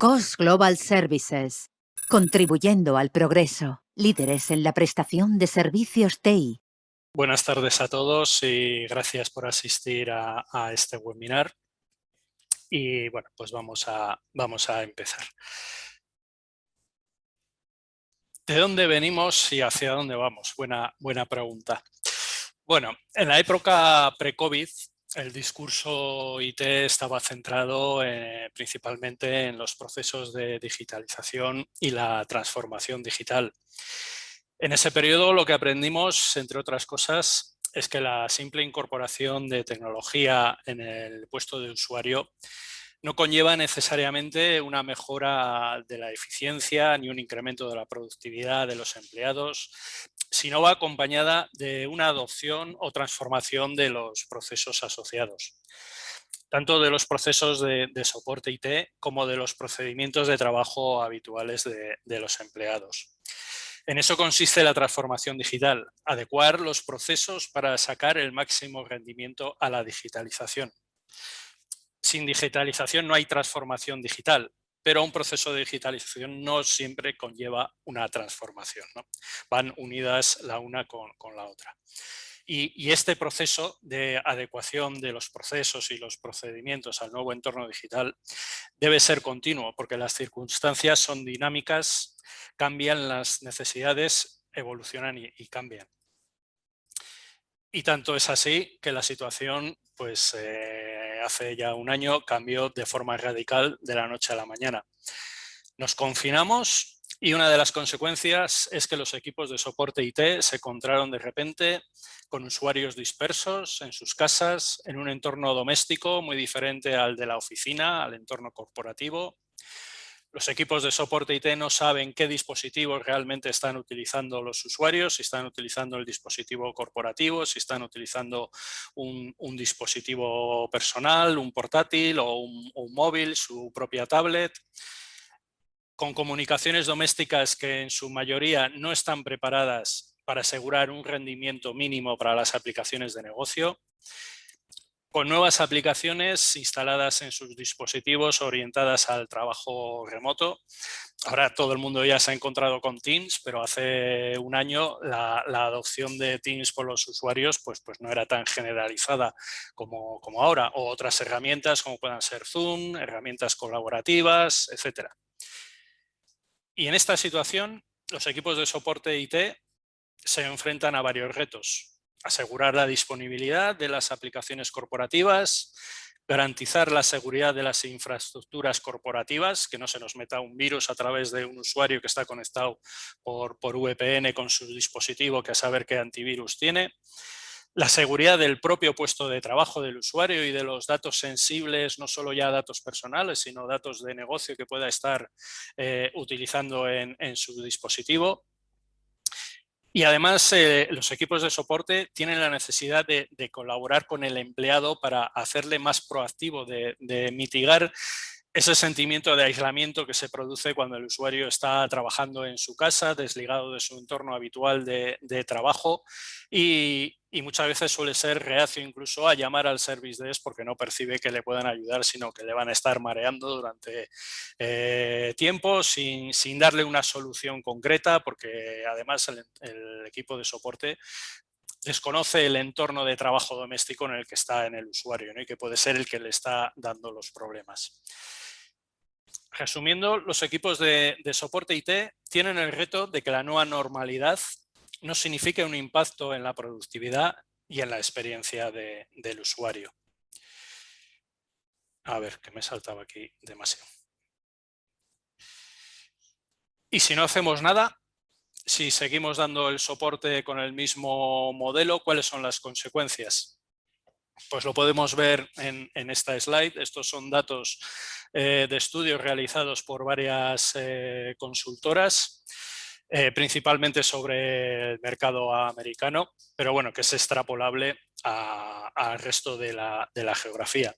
COS Global Services, contribuyendo al progreso, líderes en la prestación de servicios TI. Buenas tardes a todos y gracias por asistir a este webinar. Y bueno, pues vamos a empezar. ¿De dónde venimos y hacia dónde vamos? Buena pregunta. Bueno, en la época pre-COVID, el discurso IT estaba centrado principalmente en los procesos de digitalización y la transformación digital. En ese periodo lo que aprendimos, entre otras cosas, es que la simple incorporación de tecnología en el puesto de usuario no conlleva necesariamente una mejora de la eficiencia ni un incremento de la productividad de los empleados, sino va acompañada de una adopción o transformación de los procesos asociados, tanto de los procesos de soporte IT como de los procedimientos de trabajo habituales de los empleados. En eso consiste la transformación digital, adecuar los procesos para sacar el máximo rendimiento a la digitalización. Sin digitalización no hay transformación digital, pero un proceso de digitalización no siempre conlleva una transformación, ¿no? Van unidas la una con la otra. Y este proceso de adecuación de los procesos y los procedimientos al nuevo entorno digital debe ser continuo, porque las circunstancias son dinámicas, cambian las necesidades, evolucionan y cambian. Y tanto es así que la situación, pues hace ya un año, cambió de forma radical de la noche a la mañana. Nos confinamos y una de las consecuencias es que los equipos de soporte IT se encontraron de repente con usuarios dispersos en sus casas, en un entorno doméstico muy diferente al de la oficina, al entorno corporativo. Los equipos de soporte IT no saben qué dispositivos realmente están utilizando los usuarios, si están utilizando el dispositivo corporativo, si están utilizando un dispositivo personal, un portátil o un móvil, su propia tablet, con comunicaciones domésticas que en su mayoría no están preparadas para asegurar un rendimiento mínimo para las aplicaciones de negocio, con nuevas aplicaciones instaladas en sus dispositivos orientadas al trabajo remoto. Ahora todo el mundo ya se ha encontrado con Teams, pero hace un año la adopción de Teams por los usuarios pues no era tan generalizada como ahora, o otras herramientas como puedan ser Zoom, herramientas colaborativas, etc. Y en esta situación, los equipos de soporte IT se enfrentan a varios retos. Asegurar la disponibilidad de las aplicaciones corporativas, garantizar la seguridad de las infraestructuras corporativas, que no se nos meta un virus a través de un usuario que está conectado por VPN con su dispositivo, que a saber qué antivirus tiene. La seguridad del propio puesto de trabajo del usuario y de los datos sensibles, no solo ya datos personales, sino datos de negocio que pueda estar utilizando en su dispositivo. Y además los equipos de soporte tienen la necesidad de colaborar con el empleado para hacerle más proactivo, de mitigar ese sentimiento de aislamiento que se produce cuando el usuario está trabajando en su casa, desligado de su entorno habitual de trabajo y muchas veces suele ser reacio incluso a llamar al service desk porque no percibe que le puedan ayudar, sino que le van a estar mareando durante tiempo sin darle una solución concreta, porque además el equipo de soporte desconoce el entorno de trabajo doméstico en el que está en el usuario, ¿no? Y que puede ser el que le está dando los problemas. Resumiendo, los equipos de soporte IT tienen el reto de que la nueva normalidad no signifique un impacto en la productividad y en la experiencia del usuario. A ver, que me saltaba aquí demasiado. Y si no hacemos nada, si seguimos dando el soporte con el mismo modelo, ¿cuáles son las consecuencias? Pues lo podemos ver en esta slide. Estos son datos de estudios realizados por varias consultoras, principalmente sobre el mercado americano, pero bueno, que es extrapolable al resto de la geografía.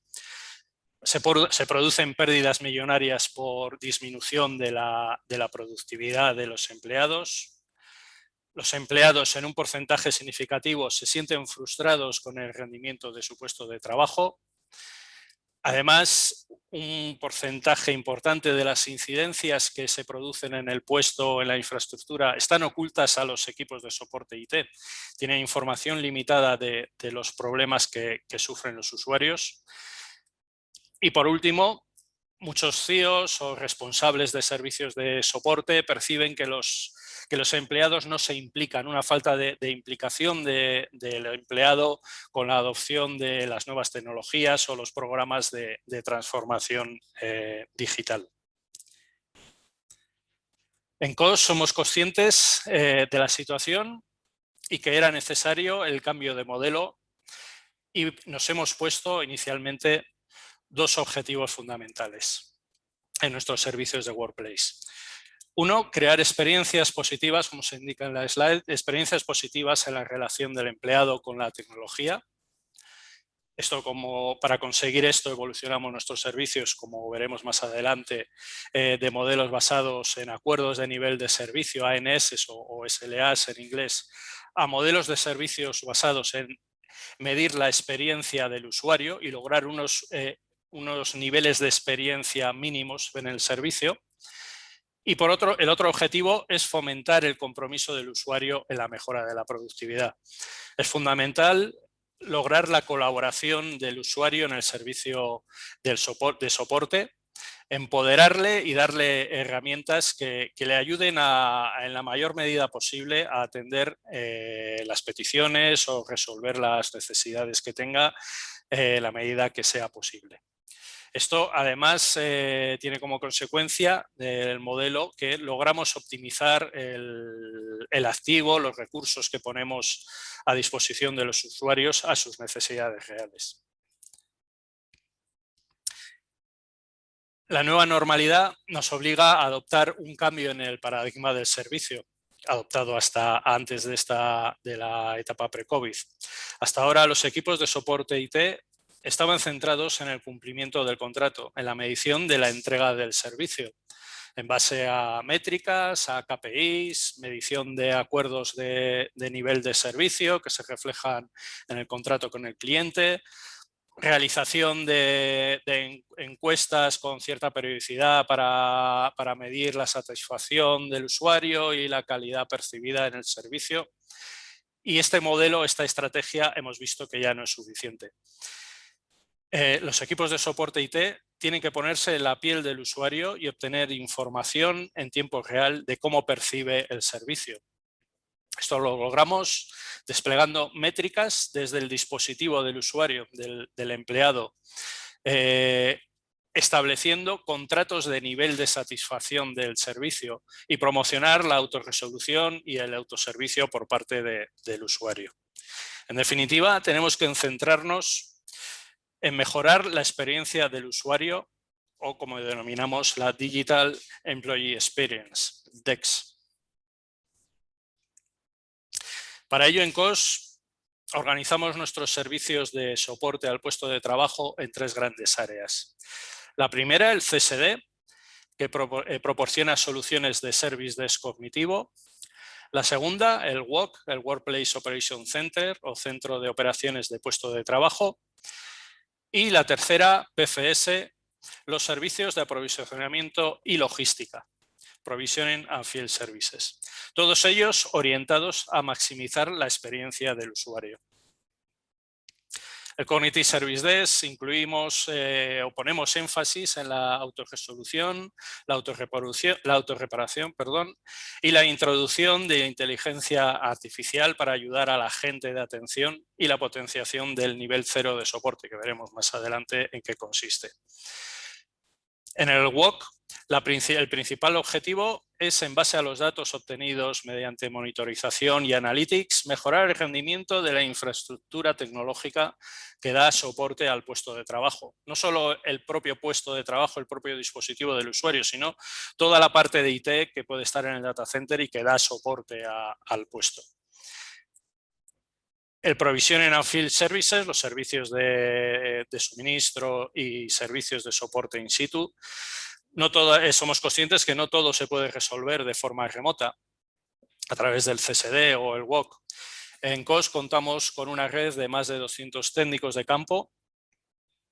Se producen pérdidas millonarias por disminución de la productividad de los empleados. Los empleados en un porcentaje significativo se sienten frustrados con el rendimiento de su puesto de trabajo. Además, un porcentaje importante de las incidencias que se producen en el puesto o en la infraestructura están ocultas a los equipos de soporte IT. Tienen información limitada de los problemas que sufren los usuarios. Y por último, muchos CIOs o responsables de servicios de soporte perciben que los empleados no se implican, una falta de implicación del empleado con la adopción de las nuevas tecnologías o los programas de transformación digital. En COS somos conscientes de la situación y que era necesario el cambio de modelo, y nos hemos puesto inicialmente dos objetivos fundamentales en nuestros servicios de Workplace. Uno, crear experiencias positivas, como se indica en la slide, experiencias positivas en la relación del empleado con la tecnología. Para conseguir esto evolucionamos nuestros servicios, como veremos más adelante, de modelos basados en acuerdos de nivel de servicio, ANS o SLAs en inglés, a modelos de servicios basados en medir la experiencia del usuario y lograr unos niveles de experiencia mínimos en el servicio. Y el otro objetivo es fomentar el compromiso del usuario en la mejora de la productividad. Es fundamental lograr la colaboración del usuario en el servicio de soporte, empoderarle y darle herramientas que le ayuden en la mayor medida posible a atender las peticiones o resolver las necesidades que tenga la medida que sea posible. Esto además tiene como consecuencia del modelo que logramos optimizar el activo, los recursos que ponemos a disposición de los usuarios a sus necesidades reales. La nueva normalidad nos obliga a adoptar un cambio en el paradigma del servicio, adoptado hasta antes de la etapa pre-COVID. Hasta ahora los equipos de soporte IT estaban centrados en el cumplimiento del contrato, en la medición de la entrega del servicio, en base a métricas, a KPIs, medición de acuerdos de nivel de servicio que se reflejan en el contrato con el cliente, realización de encuestas con cierta periodicidad para medir la satisfacción del usuario y la calidad percibida en el servicio. Y este modelo, esta estrategia, hemos visto que ya no es suficiente. Los equipos de soporte IT tienen que ponerse en la piel del usuario y obtener información en tiempo real de cómo percibe el servicio. Esto lo logramos desplegando métricas desde el dispositivo del usuario, del empleado, estableciendo contratos de nivel de satisfacción del servicio y promocionar la autorresolución y el autoservicio por parte del usuario. En definitiva, tenemos que centrarnos en mejorar la experiencia del usuario, o como denominamos la Digital Employee Experience, DEX. Para ello, en COS organizamos nuestros servicios de soporte al puesto de trabajo en tres grandes áreas. La primera, el CSD, que proporciona soluciones de Service Desk cognitivo. La segunda, el WOC, el Workplace Operation Center, o Centro de Operaciones de Puesto de Trabajo. Y la tercera, PFS, los servicios de aprovisionamiento y logística, Provisioning and Field Services. Todos ellos orientados a maximizar la experiencia del usuario. El Cognitive Service Desk incluimos o ponemos énfasis en la autorresolución, la autorreparación, y la introducción de inteligencia artificial para ayudar a la gente de atención y la potenciación del nivel 0 de soporte, que veremos más adelante en qué consiste. En el WOC, el principal objetivo es, en base a los datos obtenidos mediante monitorización y analytics, mejorar el rendimiento de la infraestructura tecnológica que da soporte al puesto de trabajo. No solo el propio puesto de trabajo, el propio dispositivo del usuario, sino toda la parte de IT que puede estar en el data center y que da soporte al puesto. El Provisioning and Field Services, los servicios de suministro y servicios de soporte in situ. Somos conscientes que no todo se puede resolver de forma remota a través del CSD o el WOC. En COS contamos con una red de más de 200 técnicos de campo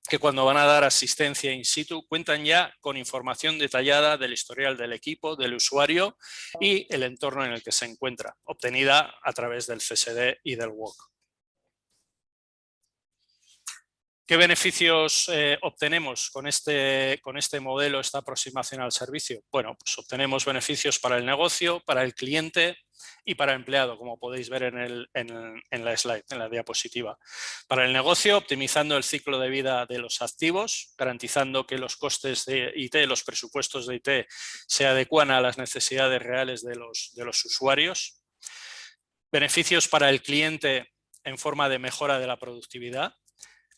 que cuando van a dar asistencia in situ cuentan ya con información detallada del historial del equipo, del usuario y el entorno en el que se encuentra, obtenida a través del CSD y del WOC. ¿Qué beneficios obtenemos con este modelo, esta aproximación al servicio? Bueno, pues obtenemos beneficios para el negocio, para el cliente y para el empleado, como podéis ver en la slide, en la diapositiva. Para el negocio, optimizando el ciclo de vida de los activos, garantizando que los costes de IT, los presupuestos de IT, se adecuan a las necesidades reales de los usuarios. Beneficios para el cliente en forma de mejora de la productividad.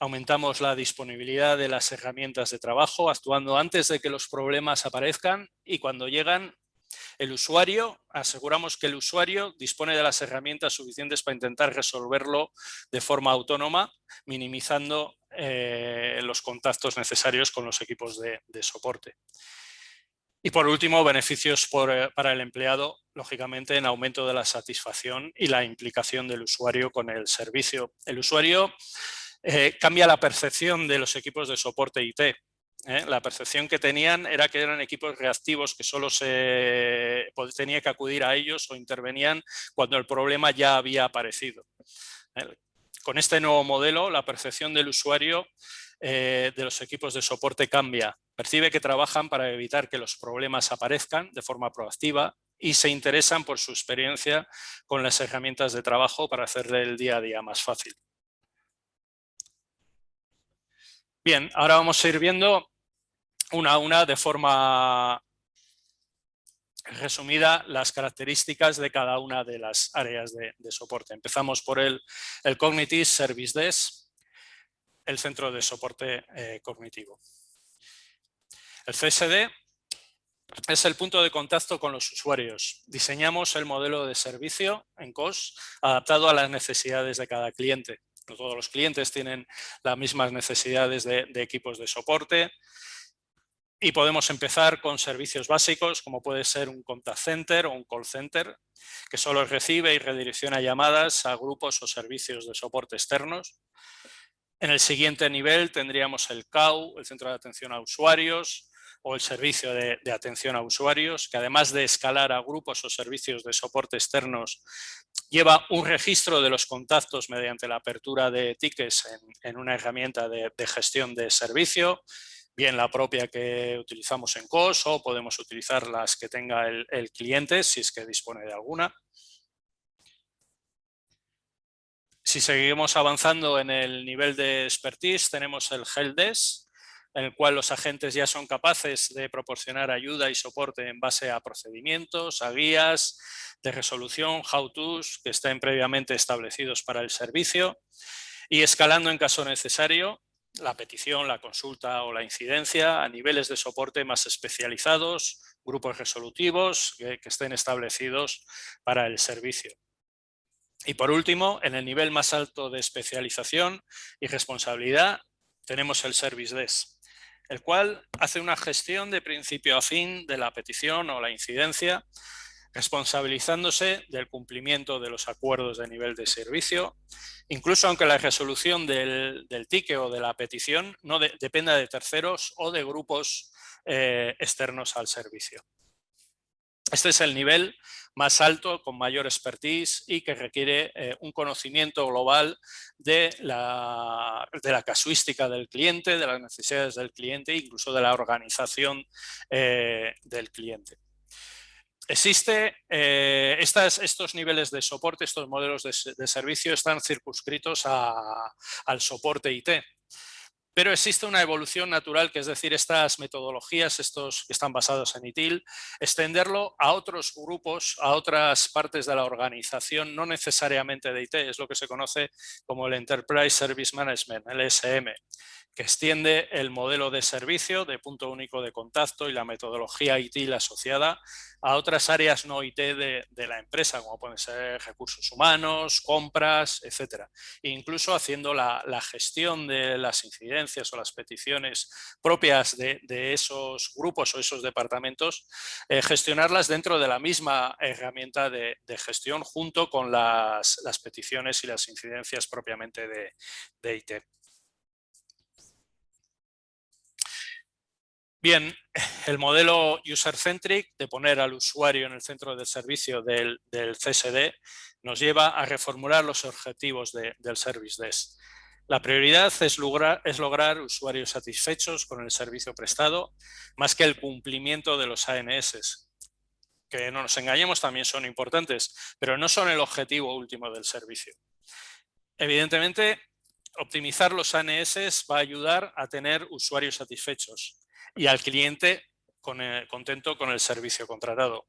Aumentamos la disponibilidad de las herramientas de trabajo, actuando antes de que los problemas aparezcan, y cuando llegan, el usuario, aseguramos que el usuario dispone de las herramientas suficientes para intentar resolverlo de forma autónoma, minimizando los contactos necesarios con los equipos de soporte. Y por último, beneficios para el empleado, lógicamente en aumento de la satisfacción y la implicación del usuario con el servicio. El usuario cambia la percepción de los equipos de soporte IT. La percepción que tenían era que eran equipos reactivos que solo se tenía que acudir a ellos o intervenían cuando el problema ya había aparecido. Con este nuevo modelo, la percepción del usuario de los equipos de soporte cambia. Percibe que trabajan para evitar que los problemas aparezcan de forma proactiva y se interesan por su experiencia con las herramientas de trabajo para hacerle el día a día más fácil. Bien, ahora vamos a ir viendo una a una de forma resumida las características de cada una de las áreas de soporte. Empezamos por el Cognitive Service Desk, el centro de soporte cognitivo. El CSD es el punto de contacto con los usuarios. Diseñamos el modelo de servicio en COS adaptado a las necesidades de cada cliente. No todos los clientes tienen las mismas necesidades de equipos de soporte. Y podemos empezar con servicios básicos, como puede ser un contact center o un call center, que solo recibe y redirecciona llamadas a grupos o servicios de soporte externos. En el siguiente nivel tendríamos el CAU, el centro de atención a usuarios, o el servicio de atención a usuarios, que además de escalar a grupos o servicios de soporte externos, lleva un registro de los contactos mediante la apertura de tickets en una herramienta de gestión de servicio, bien la propia que utilizamos en COS o podemos utilizar las que tenga el cliente si es que dispone de alguna. Si seguimos avanzando en el nivel de expertise, tenemos el helpdesk, en el cual los agentes ya son capaces de proporcionar ayuda y soporte en base a procedimientos, a guías de resolución, how-tos, que estén previamente establecidos para el servicio, y escalando en caso necesario la petición, la consulta o la incidencia a niveles de soporte más especializados, grupos resolutivos que estén establecidos para el servicio. Y por último, en el nivel más alto de especialización y responsabilidad, tenemos el Service Desk, el cual hace una gestión de principio a fin de la petición o la incidencia, responsabilizándose del cumplimiento de los acuerdos de nivel de servicio, incluso aunque la resolución del ticket o de la petición no dependa de terceros o de grupos externos al servicio. Este es el nivel más alto, con mayor expertise y que requiere un conocimiento global de la casuística del cliente, de las necesidades del cliente e incluso de la organización del cliente. Estos niveles de soporte, estos modelos de servicio están circunscritos al soporte IT. Pero existe una evolución natural, que es decir, estas metodologías, estos que están basados en ITIL, extenderlo a otros grupos, a otras partes de la organización, no necesariamente de IT, es lo que se conoce como el Enterprise Service Management, el ESM, que extiende el modelo de servicio de punto único de contacto y la metodología ITIL asociada a otras áreas no IT de la empresa, como pueden ser recursos humanos, compras, etc. E incluso haciendo la gestión de las incidencias o las peticiones propias de esos grupos o esos departamentos, gestionarlas dentro de la misma herramienta de gestión junto con las peticiones y las incidencias propiamente de IT. Bien, el modelo user-centric de poner al usuario en el centro del servicio del CSD nos lleva a reformular los objetivos del Service Desk. La prioridad es lograr usuarios satisfechos con el servicio prestado, más que el cumplimiento de los ANS, que no nos engañemos, también son importantes, pero no son el objetivo último del servicio. Evidentemente, optimizar los ANS va a ayudar a tener usuarios satisfechos y al cliente contento con el servicio contratado.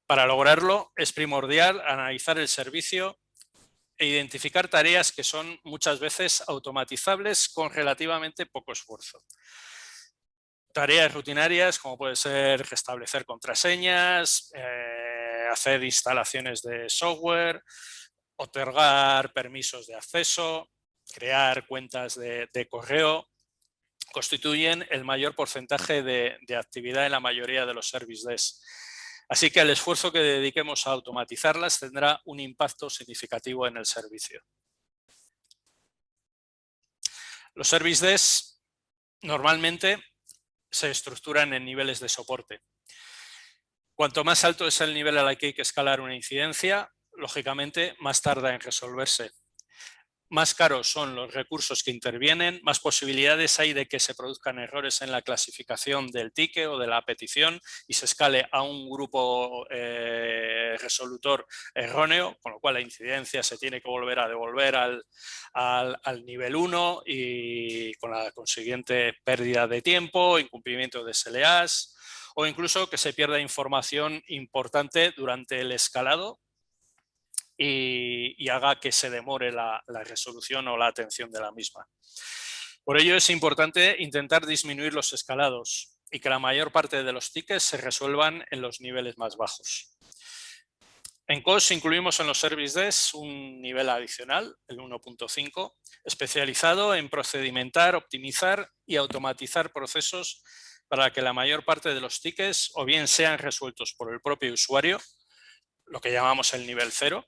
Para lograrlo, es primordial analizar el servicio e identificar tareas que son muchas veces automatizables con relativamente poco esfuerzo. Tareas rutinarias como puede ser restablecer contraseñas, hacer instalaciones de software, otorgar permisos de acceso, crear cuentas de correo, constituyen el mayor porcentaje de actividad en la mayoría de los service desk. Así que el esfuerzo que dediquemos a automatizarlas tendrá un impacto significativo en el servicio. Los service desk normalmente se estructuran en niveles de soporte. Cuanto más alto es el nivel al que hay que escalar una incidencia, lógicamente más tarda en resolverse. Más caros son los recursos que intervienen, más posibilidades hay de que se produzcan errores en la clasificación del ticket o de la petición y se escale a un grupo resolutor erróneo, con lo cual la incidencia se tiene que volver a devolver al nivel 1 y con la consiguiente pérdida de tiempo, incumplimiento de SLAs o incluso que se pierda información importante durante el escalado y haga que se demore la resolución o la atención de la misma. Por ello es importante intentar disminuir los escalados y que la mayor parte de los tickets se resuelvan en los niveles más bajos. En COS incluimos en los Service Desk un nivel adicional, el 1.5, especializado en procedimentar, optimizar y automatizar procesos para que la mayor parte de los tickets o bien sean resueltos por el propio usuario, lo que llamamos el nivel 0,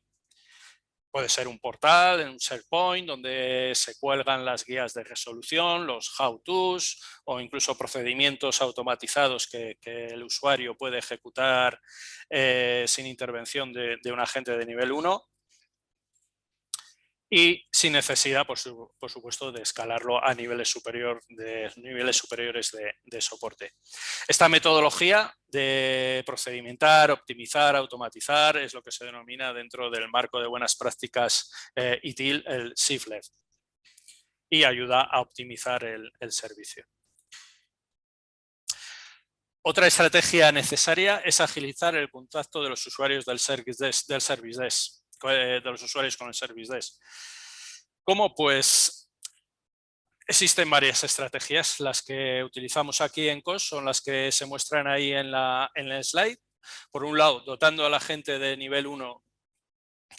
puede ser un portal, un SharePoint, donde se cuelgan las guías de resolución, los how-tos o incluso procedimientos automatizados que el usuario puede ejecutar sin intervención de un agente de nivel 1 y sin necesidad, por supuesto, de escalarlo a niveles superiores de soporte. Esta metodología de procedimentar, optimizar, automatizar es lo que se denomina dentro del marco de buenas prácticas ITIL el shift-left y ayuda a optimizar el servicio. Otra estrategia necesaria es agilizar el contacto de los usuarios del Service Desk, de los usuarios con el Service Desk. ¿Cómo? Pues existen varias estrategias. Las que utilizamos aquí en COS son las que se muestran ahí en la slide. Por un lado, dotando a la gente de nivel 1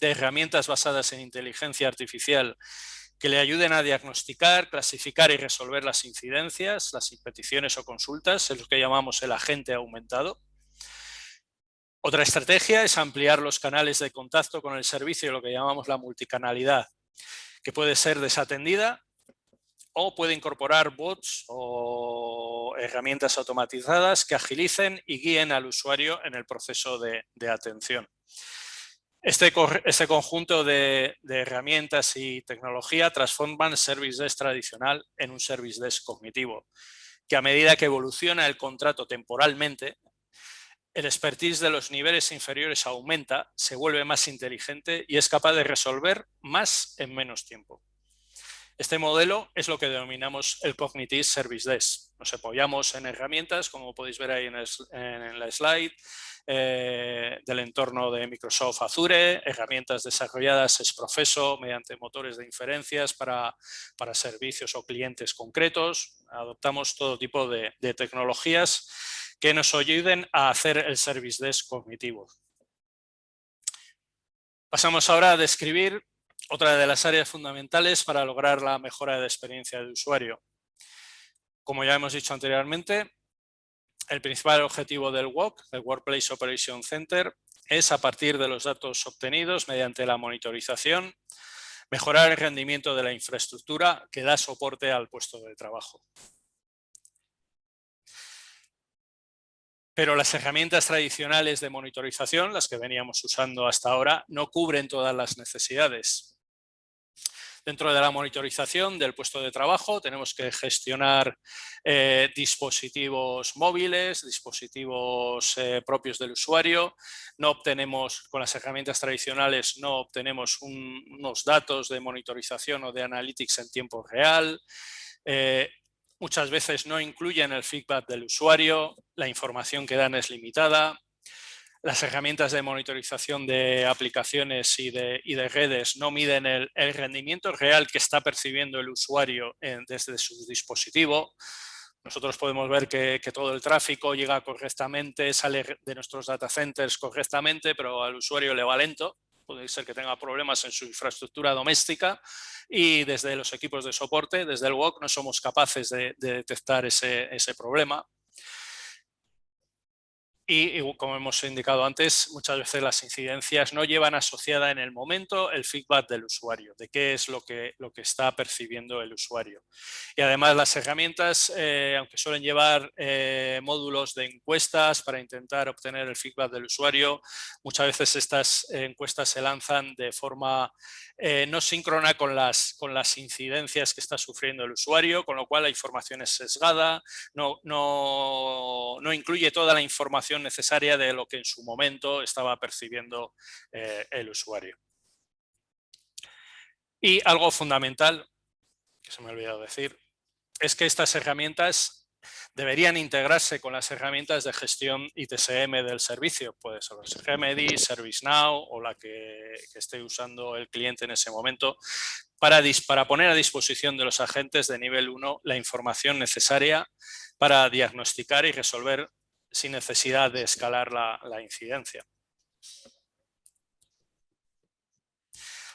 de herramientas basadas en inteligencia artificial que le ayuden a diagnosticar, clasificar y resolver las incidencias, las peticiones o consultas, es lo que llamamos el agente aumentado. Otra estrategia es ampliar los canales de contacto con el servicio, lo que llamamos la multicanalidad, que puede ser desatendida o puede incorporar bots o herramientas automatizadas que agilicen y guíen al usuario en el proceso de atención. Este conjunto de herramientas y tecnología transforman Service Desk tradicional en un Service Desk cognitivo, que a medida que evoluciona el contrato temporalmente, el expertise de los niveles inferiores aumenta, se vuelve más inteligente y es capaz de resolver más en menos tiempo. Este modelo es lo que denominamos el Cognitive Service Desk. Nos apoyamos en herramientas, como podéis ver ahí en la slide, del entorno de Microsoft Azure, herramientas desarrolladas ex profeso mediante motores de inferencias para servicios o clientes concretos. Adoptamos todo tipo de tecnologías que nos ayuden a hacer el Service Desk cognitivo. Pasamos ahora a describir otra de las áreas fundamentales para lograr la mejora de experiencia de usuario. Como ya hemos dicho anteriormente, el principal objetivo del WOC, el Workplace Operation Center, es a partir de los datos obtenidos mediante la monitorización, mejorar el rendimiento de la infraestructura que da soporte al puesto de trabajo. Pero las herramientas tradicionales de monitorización, las que veníamos usando hasta ahora, no cubren todas las necesidades. Dentro de la monitorización del puesto de trabajo tenemos que gestionar dispositivos móviles, dispositivos propios del usuario. No obtenemos, con las herramientas tradicionales, no obtenemos unos datos de monitorización o de analytics en tiempo real. Muchas veces no incluyen el feedback del usuario, la información que dan es limitada. Las herramientas de monitorización de aplicaciones y de redes no miden el rendimiento real que está percibiendo el usuario desde su dispositivo. Nosotros podemos ver que todo el tráfico llega correctamente, sale de nuestros data centers correctamente, pero al usuario le va lento. Puede ser que tenga problemas en su infraestructura doméstica y desde los equipos de soporte, desde el WOC, no somos capaces de detectar ese problema. Y como hemos indicado antes, muchas veces las incidencias no llevan asociada en el momento el feedback del usuario, de qué es lo que está percibiendo el usuario. Y además las herramientas, aunque suelen llevar módulos de encuestas para intentar obtener el feedback del usuario, muchas veces estas encuestas se lanzan de forma no síncrona con las incidencias que está sufriendo el usuario, con lo cual la información es sesgada, no incluye toda la información necesaria de lo que en su momento estaba percibiendo el usuario. Y algo fundamental, que se me ha olvidado decir, es que estas herramientas deberían integrarse con las herramientas de gestión ITSM del servicio, puede ser Remedy, ServiceNow o la que esté usando el cliente en ese momento, para poner a disposición de los agentes de nivel 1 la información necesaria para diagnosticar y resolver sin necesidad de escalar la incidencia.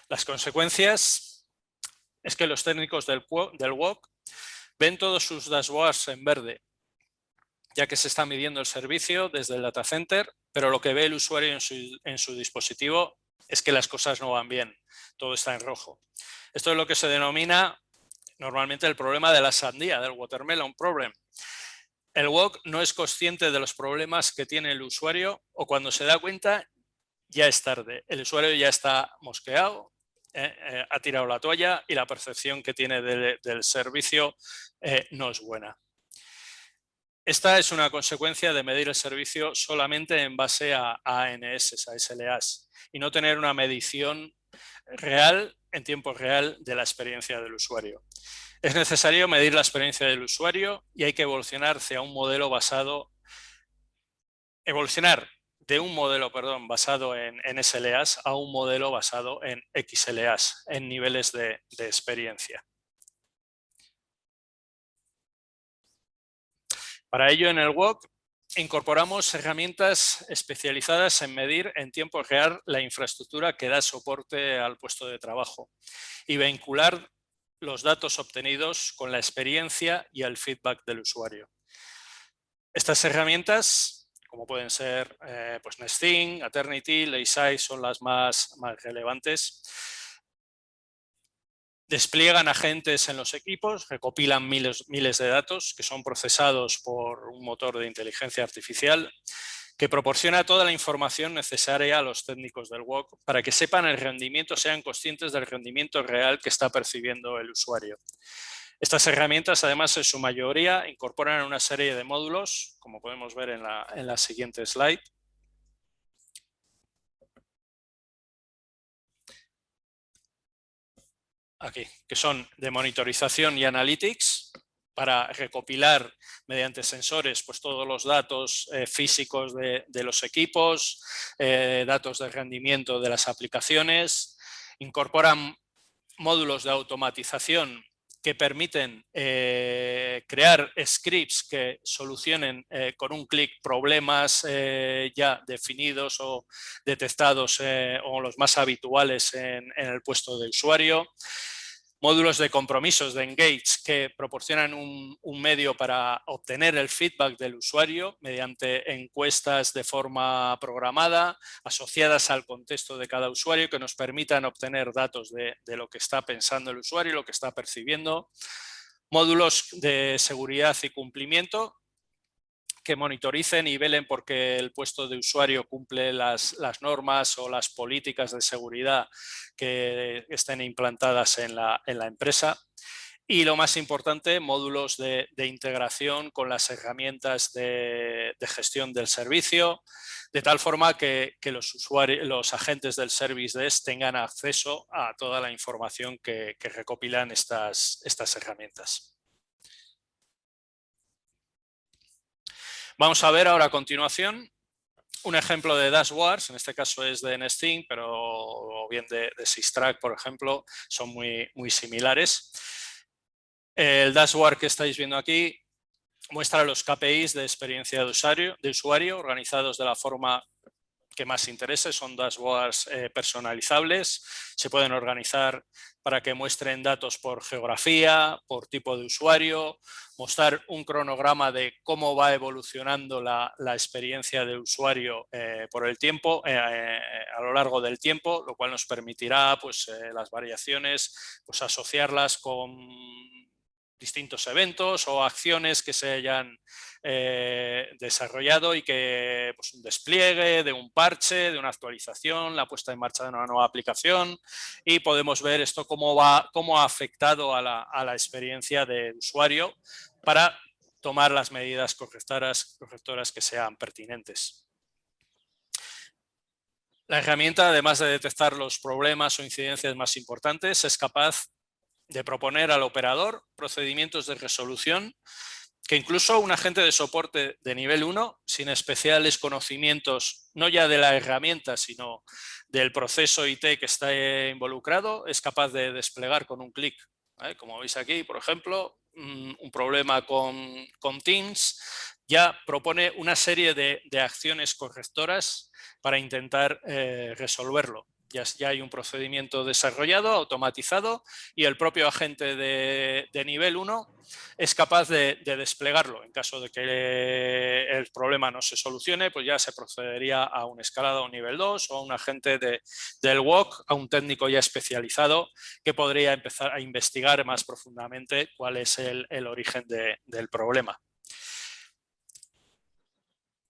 Las consecuencias es que los técnicos del WOC ven todos sus dashboards en verde, ya que se está midiendo el servicio desde el data center, pero lo que ve el usuario en su dispositivo es que las cosas no van bien, todo está en rojo. Esto es lo que se denomina normalmente el problema de la sandía, del watermelon problem. El WOC no es consciente de los problemas que tiene el usuario o cuando se da cuenta ya es tarde. El usuario ya está mosqueado, ha tirado la toalla y la percepción que tiene del servicio no es buena. Esta es una consecuencia de medir el servicio solamente en base a ANS, a SLAs, y no tener una medición real, en tiempo real, de la experiencia del usuario. Es necesario medir la experiencia del usuario y hay que evolucionar de un modelo basado en SLAs a un modelo basado en XLAs, en niveles de experiencia. Para ello, en el WOC incorporamos herramientas especializadas en medir en tiempo real la infraestructura que da soporte al puesto de trabajo y vincular los datos obtenidos con la experiencia y el feedback del usuario. Estas herramientas, como pueden ser pues Nesting, Aternity, Layside, son las más relevantes. Despliegan agentes en los equipos, recopilan miles de datos que son procesados por un motor de inteligencia artificial que proporciona toda la información necesaria a los técnicos del WOC para que sepan el rendimiento, sean conscientes del rendimiento real que está percibiendo el usuario. Estas herramientas, además, en su mayoría incorporan una serie de módulos, como podemos ver en la siguiente slide. Aquí, que son de monitorización y analytics, para recopilar mediante sensores pues, todos los datos físicos de los equipos, datos de rendimiento de las aplicaciones. Incorporan módulos de automatización que permiten crear scripts que solucionen con un clic problemas ya definidos o detectados o los más habituales en el puesto de usuario. Módulos de compromisos de Engage que proporcionan un medio para obtener el feedback del usuario mediante encuestas de forma programada, asociadas al contexto de cada usuario, que nos permitan obtener datos de lo que está pensando el usuario y lo que está percibiendo. Módulos de seguridad y cumplimiento que monitoricen y velen porque el puesto de usuario cumple las normas o las políticas de seguridad que estén implantadas en la empresa. Y lo más importante, módulos de integración con las herramientas de gestión del servicio, de tal forma que los agentes del Service Desk tengan acceso a toda la información que recopilan estas herramientas. Vamos a ver ahora a continuación un ejemplo de dashboards, en este caso es de Nesting, pero o bien de Systrack, por ejemplo, son muy similares. El dashboard que estáis viendo aquí muestra los KPIs de experiencia de usuario organizados de la forma que más interese. Son dashboards personalizables. Se pueden organizar para que muestren datos por geografía, por tipo de usuario, mostrar un cronograma de cómo va evolucionando la experiencia del usuario por el tiempo, a lo largo del tiempo, lo cual nos permitirá pues, las variaciones, pues, asociarlas con distintos eventos o acciones que se hayan desarrollado y que pues, un despliegue de un parche, de una actualización, la puesta en marcha de una nueva aplicación, y podemos ver esto cómo ha afectado a la experiencia de usuario para tomar las medidas correctoras que sean pertinentes. La herramienta, además de detectar los problemas o incidencias más importantes, es capaz de proponer al operador procedimientos de resolución que incluso un agente de soporte de nivel 1, sin especiales conocimientos, no ya de la herramienta, sino del proceso IT que está involucrado, es capaz de desplegar con un clic. Como veis aquí, por ejemplo, un problema con Teams, ya propone una serie de acciones correctoras para intentar resolverlo. Ya hay un procedimiento desarrollado, automatizado, y el propio agente de nivel 1 es capaz de desplegarlo. En caso de que el problema no se solucione, pues ya se procedería a un escalado a un nivel 2 o a un agente del WOC, a un técnico ya especializado que podría empezar a investigar más profundamente cuál es el origen del problema.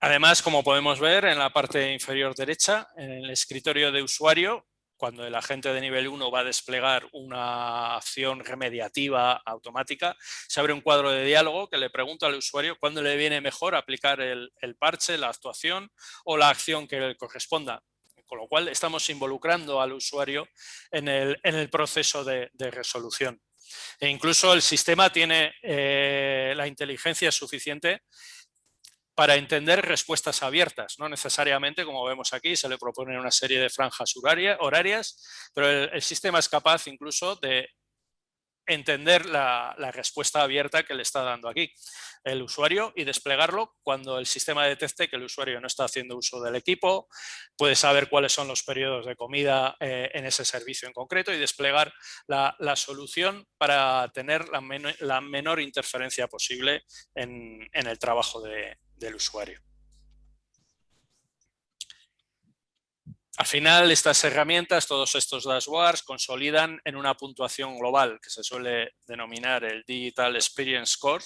Además, como podemos ver en la parte inferior derecha, en el escritorio de usuario, cuando el agente de nivel 1 va a desplegar una acción remediativa automática, se abre un cuadro de diálogo que le pregunta al usuario cuándo le viene mejor aplicar el parche, la actuación o la acción que le corresponda. Con lo cual estamos involucrando al usuario en el proceso de resolución. E incluso el sistema tiene la inteligencia suficiente para entender respuestas abiertas. No necesariamente, como vemos aquí, se le proponen una serie de franjas horarias, pero el sistema es capaz incluso de entender la respuesta abierta que le está dando aquí el usuario y desplegarlo cuando el sistema detecte que el usuario no está haciendo uso del equipo, puede saber cuáles son los periodos de comida en ese servicio en concreto y desplegar la solución para tener la menor interferencia posible en el trabajo del usuario. Al final, estas herramientas, todos estos dashboards, consolidan en una puntuación global que se suele denominar el Digital Experience Score,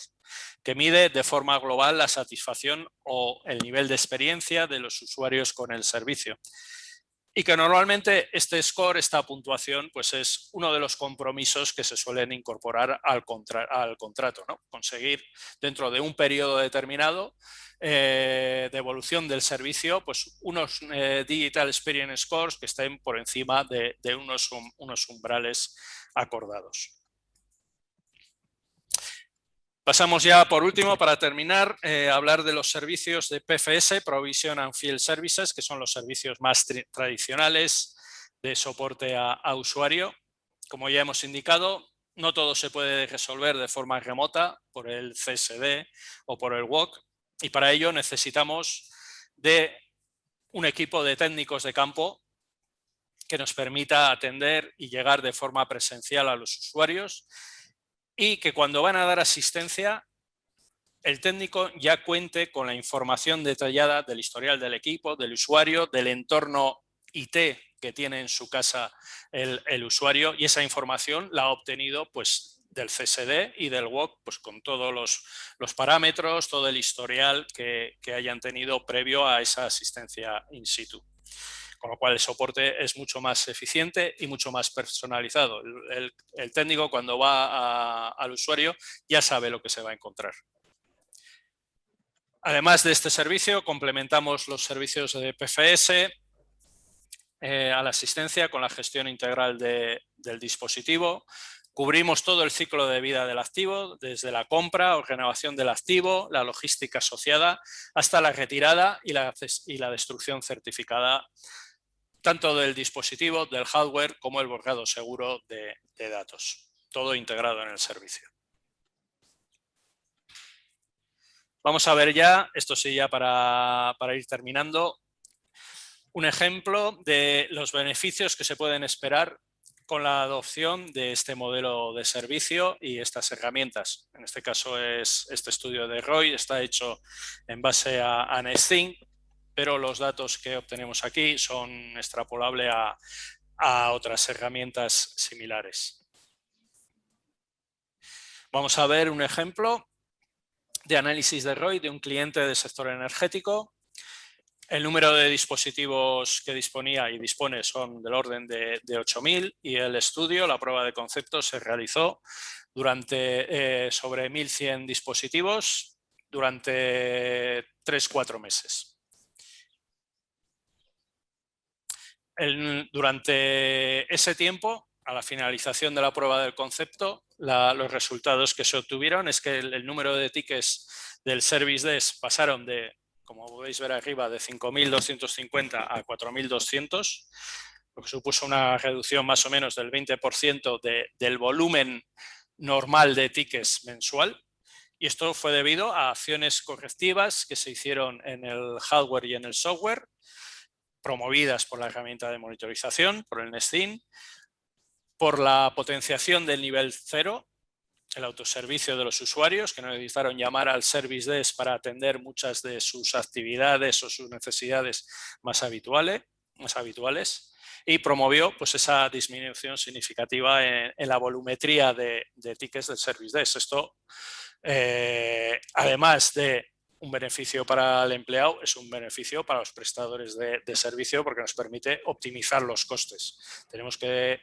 que mide de forma global la satisfacción o el nivel de experiencia de los usuarios con el servicio. Y que normalmente este score, esta puntuación, pues es uno de los compromisos que se suelen incorporar al contrato, ¿no? Conseguir dentro de un periodo determinado de evolución del servicio, pues unos Digital Experience Scores que estén por encima de unos umbrales acordados. Pasamos ya, por último, para terminar, a hablar de los servicios de PFS, Provision and Field Services, que son los servicios más tradicionales de soporte a usuario. Como ya hemos indicado, no todo se puede resolver de forma remota por el CSD o por el WOC, y para ello necesitamos de un equipo de técnicos de campo que nos permita atender y llegar de forma presencial a los usuarios, y que cuando van a dar asistencia el técnico ya cuente con la información detallada del historial del equipo, del usuario, del entorno IT que tiene en su casa el usuario, y esa información la ha obtenido pues, del CSD y del WOC, pues con todos los parámetros, todo el historial que hayan tenido previo a esa asistencia in situ. Con lo cual el soporte es mucho más eficiente y mucho más personalizado. El técnico, cuando va al usuario, ya sabe lo que se va a encontrar. Además de este servicio, complementamos los servicios de PFS a la asistencia con la gestión integral del dispositivo. Cubrimos todo el ciclo de vida del activo, desde la compra o renovación del activo, la logística asociada, hasta la retirada y la destrucción certificada, tanto del dispositivo, del hardware, como el borrado seguro de datos. Todo integrado en el servicio. Vamos a ver ya, esto sí ya para ir terminando, un ejemplo de los beneficios que se pueden esperar con la adopción de este modelo de servicio y estas herramientas. En este caso es este estudio de Roy, está hecho en base a Nesting, pero los datos que obtenemos aquí son extrapolables a otras herramientas similares. Vamos a ver un ejemplo de análisis de ROI de un cliente del sector energético. El número de dispositivos que disponía y dispone son del orden de 8.000 y el estudio, la prueba de concepto, se realizó durante sobre 1.100 dispositivos durante 3-4 meses. Durante ese tiempo, a la finalización de la prueba del concepto, los resultados que se obtuvieron es que el número de tickets del Service Desk pasaron de, como podéis ver arriba, de 5.250 a 4.200, lo que supuso una reducción más o menos del 20% del volumen normal de tickets mensual. Y esto fue debido a acciones correctivas que se hicieron en el hardware y en el software, promovidas por la herramienta de monitorización, por el Nesting, por la potenciación del nivel 0, el autoservicio de los usuarios, que no necesitaron llamar al Service Desk para atender muchas de sus actividades o sus necesidades más habituales, y promovió pues, esa disminución significativa en la volumetría de tickets del Service Desk. Esto, además de un beneficio para el empleado, es un beneficio para los prestadores de servicio porque nos permite optimizar los costes. Tenemos que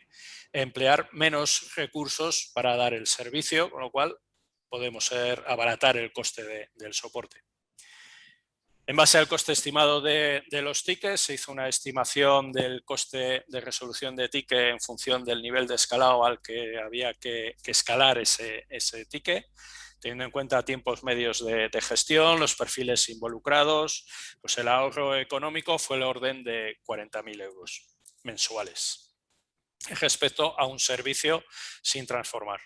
emplear menos recursos para dar el servicio, con lo cual podemos abaratar el coste del soporte. En base al coste estimado de los tickets, se hizo una estimación del coste de resolución de ticket en función del nivel de escalado al que había que escalar ese ticket, teniendo en cuenta tiempos medios de gestión, los perfiles involucrados, pues el ahorro económico fue el orden de 40.000 euros mensuales respecto a un servicio sin transformar.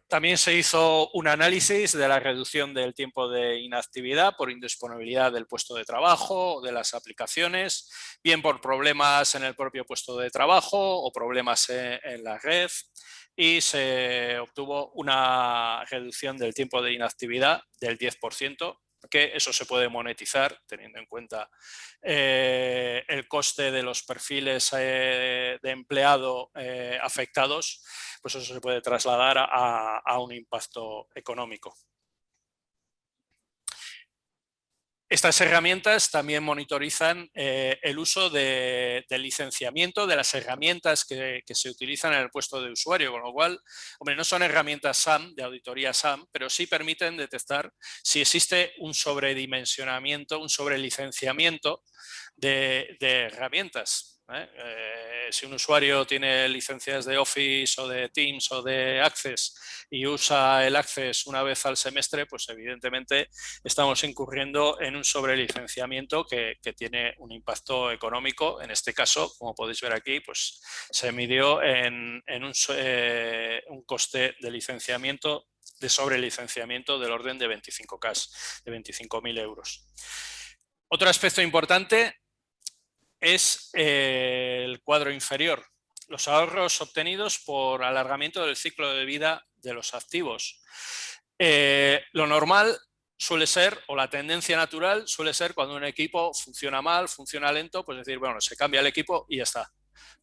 También se hizo un análisis de la reducción del tiempo de inactividad por indisponibilidad del puesto de trabajo o de las aplicaciones, bien por problemas en el propio puesto de trabajo o problemas en la red, y se obtuvo una reducción del tiempo de inactividad del 10%, que eso se puede monetizar teniendo en cuenta el coste de los perfiles de empleado afectados, pues eso se puede trasladar a un impacto económico. Estas herramientas también monitorizan el uso del licenciamiento de las herramientas que se utilizan en el puesto de usuario, con lo cual, hombre, no son herramientas SAM, de auditoría SAM, pero sí permiten detectar si existe un sobredimensionamiento, un sobrelicenciamiento de herramientas. Si un usuario tiene licencias de Office o de Teams o de Access y usa el Access una vez al semestre, pues evidentemente estamos incurriendo en un sobrelicenciamiento que tiene un impacto económico. En este caso, como podéis ver aquí, pues se midió en un coste de licenciamiento, de sobrelicenciamiento del orden de 25K, de 25.000 euros. Otro aspecto importante es el cuadro inferior, los ahorros obtenidos por alargamiento del ciclo de vida de los activos. Lo normal suele ser, o la tendencia natural suele ser cuando un equipo funciona mal, funciona lento, pues decir, bueno, se cambia el equipo y ya está.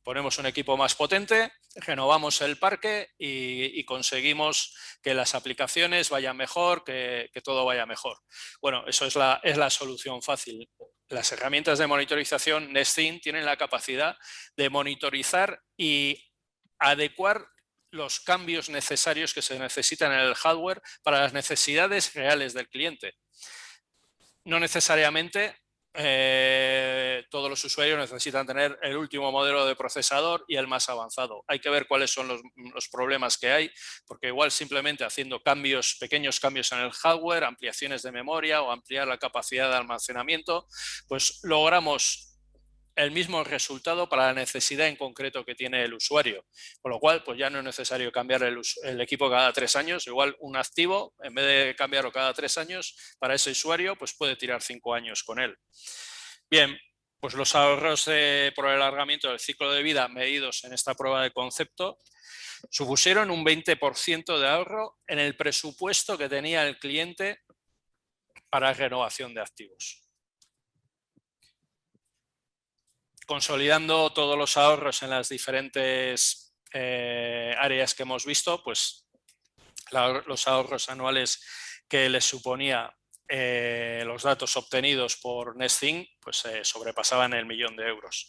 Ponemos un equipo más potente, renovamos el parque y conseguimos que las aplicaciones vayan mejor, que todo vaya mejor. Bueno, eso es la solución fácil. Las herramientas de monitorización Nexthink tienen la capacidad de monitorizar y adecuar los cambios necesarios que se necesitan en el hardware para las necesidades reales del cliente. No necesariamente todos los usuarios necesitan tener el último modelo de procesador y el más avanzado. Hay que ver cuáles son los problemas que hay, porque igual simplemente haciendo pequeños cambios en el hardware, ampliaciones de memoria o ampliar la capacidad de almacenamiento, pues logramos el mismo resultado para la necesidad en concreto que tiene el usuario. Con lo cual, pues ya no es necesario cambiar el equipo cada 3 años. Igual un activo, en vez de cambiarlo cada 3 años, para ese usuario, pues puede tirar 5 años con él. Bien, pues los ahorros por el alargamiento del ciclo de vida medidos en esta prueba de concepto supusieron un 20% de ahorro en el presupuesto que tenía el cliente para renovación de activos. Consolidando todos los ahorros en las diferentes áreas que hemos visto, pues los ahorros anuales que les suponía los datos obtenidos por Nexthink pues sobrepasaban el 1.000.000 de euros.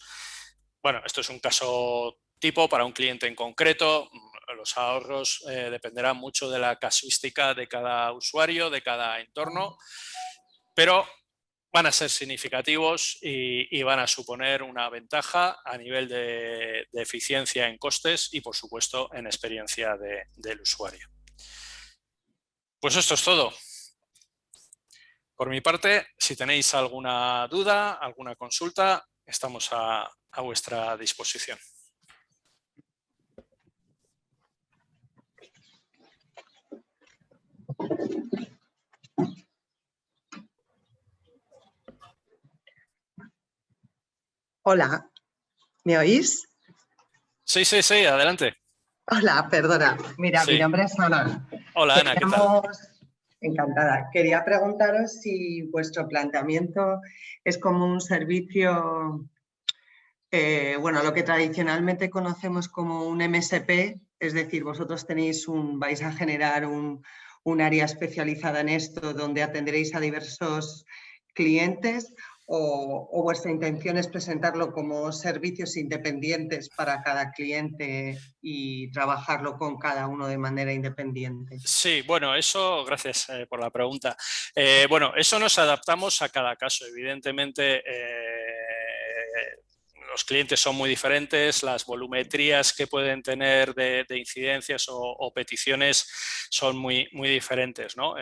Bueno, esto es un caso tipo para un cliente en concreto. Los ahorros dependerán mucho de la casuística de cada usuario, de cada entorno, pero van a ser significativos y van a suponer una ventaja a nivel de eficiencia en costes y, por supuesto, en experiencia del usuario. Pues esto es todo. Por mi parte, si tenéis alguna duda, alguna consulta, estamos a vuestra disposición. Hola, ¿me oís? Sí, sí, sí, adelante. Hola, perdona. Mira, Sí. mi nombre es Ana. Hola, Ana, ¿qué tal? Encantada. Quería preguntaros si vuestro planteamiento es como un servicio, bueno, lo que tradicionalmente conocemos como un MSP, es decir, vosotros vais a generar un área especializada en esto donde atenderéis a diversos clientes, o vuestra intención es presentarlo como servicios independientes para cada cliente y trabajarlo con cada uno de manera independiente. Sí, bueno, eso, gracias por la pregunta. Bueno, eso nos adaptamos a cada caso. Evidentemente, los clientes son muy diferentes, las volumetrías que pueden tener de incidencias o peticiones son muy diferentes, ¿no?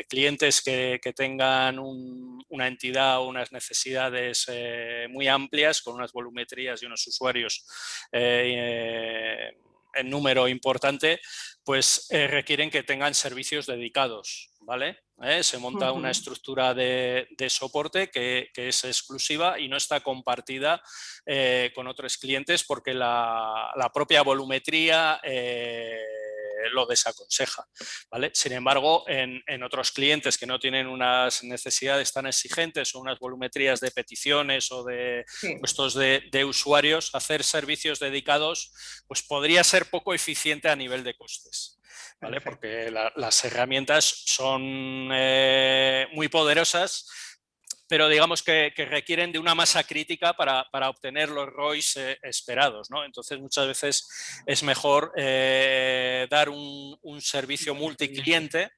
Clientes que tengan una entidad o unas necesidades muy amplias, con unas volumetrías y unos usuarios en número importante, pues requieren que tengan servicios dedicados, ¿vale? Se monta una estructura de soporte que es exclusiva y no está compartida con otros clientes porque la propia volumetría lo desaconseja, ¿vale? Sin embargo, en otros clientes que no tienen unas necesidades tan exigentes o unas volumetrías de peticiones o de puestos de usuarios, hacer servicios dedicados pues podría ser poco eficiente a nivel de costes, ¿vale? Porque las herramientas son muy poderosas, pero digamos que requieren de una masa crítica para obtener los ROIs esperados, ¿no? Entonces, muchas veces es mejor dar un servicio multicliente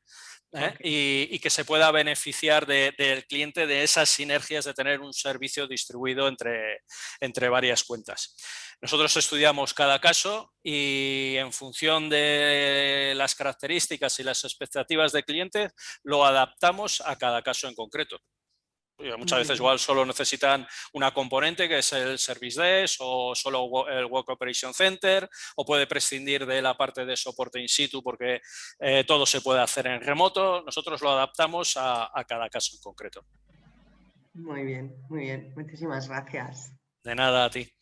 y que se pueda beneficiar del cliente de esas sinergias de tener un servicio distribuido entre varias cuentas. Nosotros estudiamos cada caso y en función de las características y las expectativas del cliente lo adaptamos a cada caso en concreto. Muchas veces igual solo necesitan una componente que es el Service Desk o solo el Work Operation Center, o puede prescindir de la parte de soporte in situ porque todo se puede hacer en remoto. Nosotros lo adaptamos a cada caso en concreto. Muy bien, muy bien. Muchísimas gracias. De nada, a ti.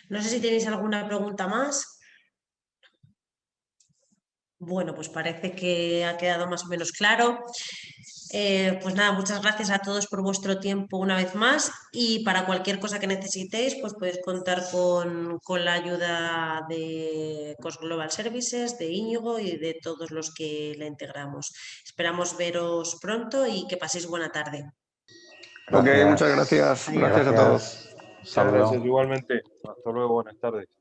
No sé si tenéis alguna pregunta más. Bueno, pues parece que ha quedado más o menos claro. Pues nada, muchas gracias a todos por vuestro tiempo una vez más y para cualquier cosa que necesitéis, pues podéis contar con la ayuda de COS Global Services, de Íñigo y de todos los que la integramos. Esperamos veros pronto y que paséis buena tarde. Ok, muchas gracias. Gracias a todos. Muchas gracias igualmente. Hasta luego, buenas tardes.